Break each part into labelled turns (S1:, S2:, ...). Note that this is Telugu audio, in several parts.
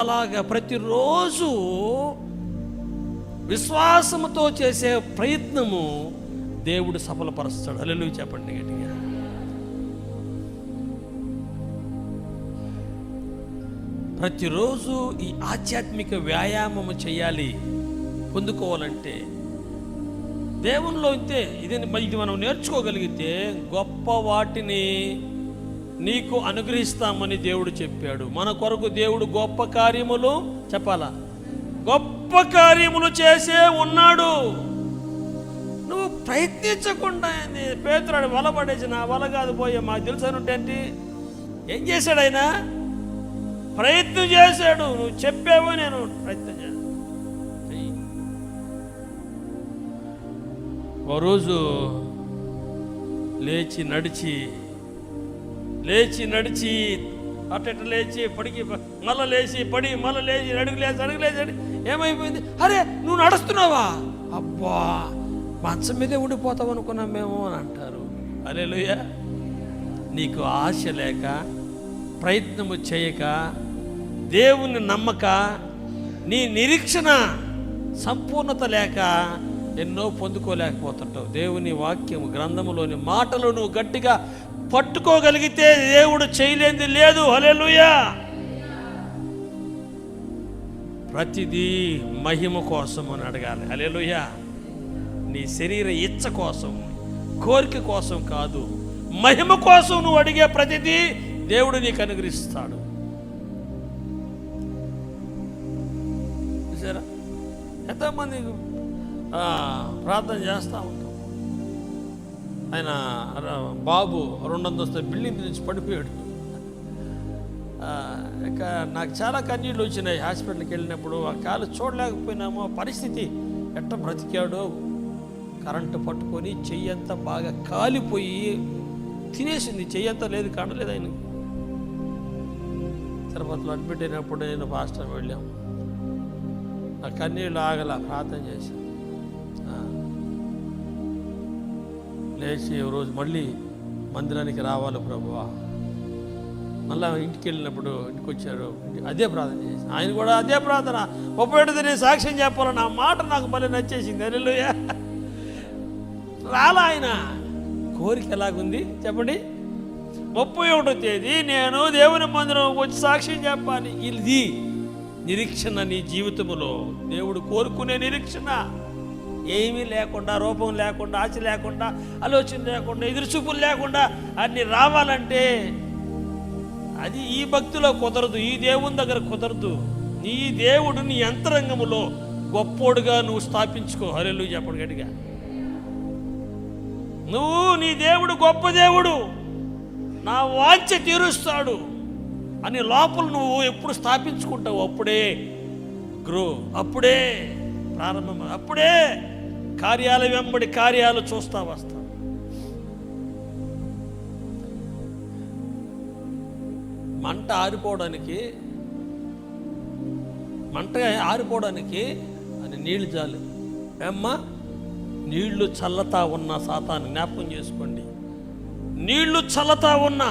S1: అలాగా ప్రతిరోజు విశ్వాసముతో చేసే ప్రయత్నము దేవుడు సఫలపరుస్తాడు. హల్లెలూయా చెప్పండి గట్టిగా. ప్రతిరోజు ఈ ఆధ్యాత్మిక వ్యాయామము చేయాలి. పొందుకోవాలంటే దేవునిలో ఇంతే ఇది మనం నేర్చుకోగలిగితే గొప్ప వాటిని నీకు అనుగ్రహిస్తామని దేవుడు చెప్పాడు. మన కొరకు దేవుడు గొప్ప కార్యములు చెప్పాలా, గొప్ప కార్యములు చేసే ఉన్నాడు. నువ్వు ప్రయత్నించకుండా పేతురాడు వల పడేసి నా వల కాదు పోయే మాకు తెలుసు ఏంటి ఏం చేశాడు ఆయన? ప్రయత్నం చేశాడు. నువ్వు చెప్పావో నేను ప్రయత్నం చేశాను. ఓ రోజు లేచి నడిచి అట్ట లేచి పడికి మళ్ళీ లేచి పడి మళ్ళీ లేచి అడుగు లేచి ఏమైపోయింది? అరే నువ్వు నడుస్తున్నావా? అబ్బా మంచం మీదే ఉండిపోతావు అనుకున్నాం మేము అని అంటారు. హల్లెలూయా. నీకు ఆశ లేక, ప్రయత్నము చేయక, దేవుని నమ్మక, నీ నిరీక్షణ సంపూర్ణత లేక ఎన్నో పొందుకోలేకపోతుంటావు. దేవుని వాక్యము గ్రంథములోని మాటలు నువ్వు గట్టిగా పట్టుకోగలిగితే దేవుడు చేయలేనిది లేదు. హల్లెలూయా. ప్రతిదీ మహిమ కోసం అని అడగాలి. హల్లెలూయా. నీ శరీర ఇచ్చ కోసం, కోరిక కోసం కాదు, మహిమ కోసం నువ్వు అడిగే ప్రతిదీ దేవుడు నీకు అనుగ్రహిస్తాడు. చూసారా ఎంతోమంది ప్రార్థన చేస్తూ ఉంటాం. ఆయన బాబు 2 అంతస్తుల బిల్డింగ్ నుంచి పడిపోయాడు. ఇక నాకు చాలా కన్నీళ్ళు వచ్చినాయి. హాస్పిటల్కి వెళ్ళినప్పుడు ఆ కాలు చూడలేకపోయినాము. ఆ పరిస్థితి ఎట్ట బ్రతికాడో. కరెంటు పట్టుకొని చెయ్యంతా బాగా కాలిపోయి తినేసింది. చెయ్యంతా లేదు, కానలేదు ఆయనకి. తిరుపతిలో అడ్మిట్ అయినప్పుడు నేను పాస్టర్ వెళ్ళాము. నా కన్నీళ్ళు ఆగల, ప్రార్థన చేశాను. లేచి రోజు మళ్ళీ మందిరానికి రావాలి ప్రభువా. మళ్ళీ ఇంటికి వెళ్ళినప్పుడు ఇంటికి వచ్చాడు, అదే ప్రార్థన చేసి ఆయన కూడా అదే ప్రార్థన. 31 నేను సాక్ష్యం చెప్పాలని ఆ మాట నాకు మళ్ళీ నచ్చేసింది. హల్లెలూయా. రాలా ఆయన. కోరిక ఎలాగుంది చెప్పండి? 31వ తేదీ నేను దేవుని మందిరం వచ్చి సాక్ష్యం చెప్పాలి. ఇది నిరీక్షణ. నీ జీవితంలో దేవుడు కోరుకునే నిరీక్షణ. ఏమీ లేకుండా, రూపం లేకుండా, ఆశ లేకుండా, ఆలోచన లేకుండా, ఎదురుచూపులు లేకుండా అన్ని రావాలంటే అది ఈ భక్తిలో కుదరదు, ఈ దేవుని దగ్గర కుదరదు. నీ దేవుడు నీ యంత్రాంగములో గొప్పోడుగా నువ్వు స్థాపించుకో. హల్లెలూయా చెప్పండి గట్టిగా. నువ్వు నీ దేవుడు గొప్ప దేవుడు, నా వాంఛ తీరుస్తాడు అని లోపల నువ్వు ఎప్పుడు స్థాపించుకుంటావు అప్పుడే గ్రో, అప్పుడే ప్రారంభం, అప్పుడే కార్యాల వెంబడి కార్యాలు చూస్తా వస్తావు. మంట ఆరిపోవడానికి అని నీళ్లు చాలు. ఏమ్మా నీళ్లు చల్లతా ఉన్న సాతాను జ్ఞాపకం చేసుకోండి. నీళ్లు చల్లతా ఉన్నా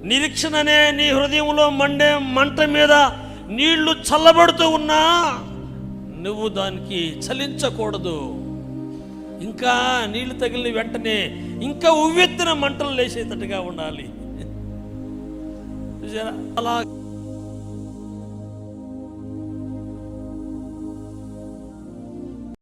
S1: నిరీక్షణనే నీ హృదయంలో మండే మంట మీద నీళ్లు చల్లబడుతూ ఉన్నా నువ్వు దానికి చలించకూడదు. ఇంకా నీళ్లు తగిలిన వెంటనే ఇంకా ఉవ్వెత్తిన మంటలు లేచేటట్టుగా ఉండాలి. అలా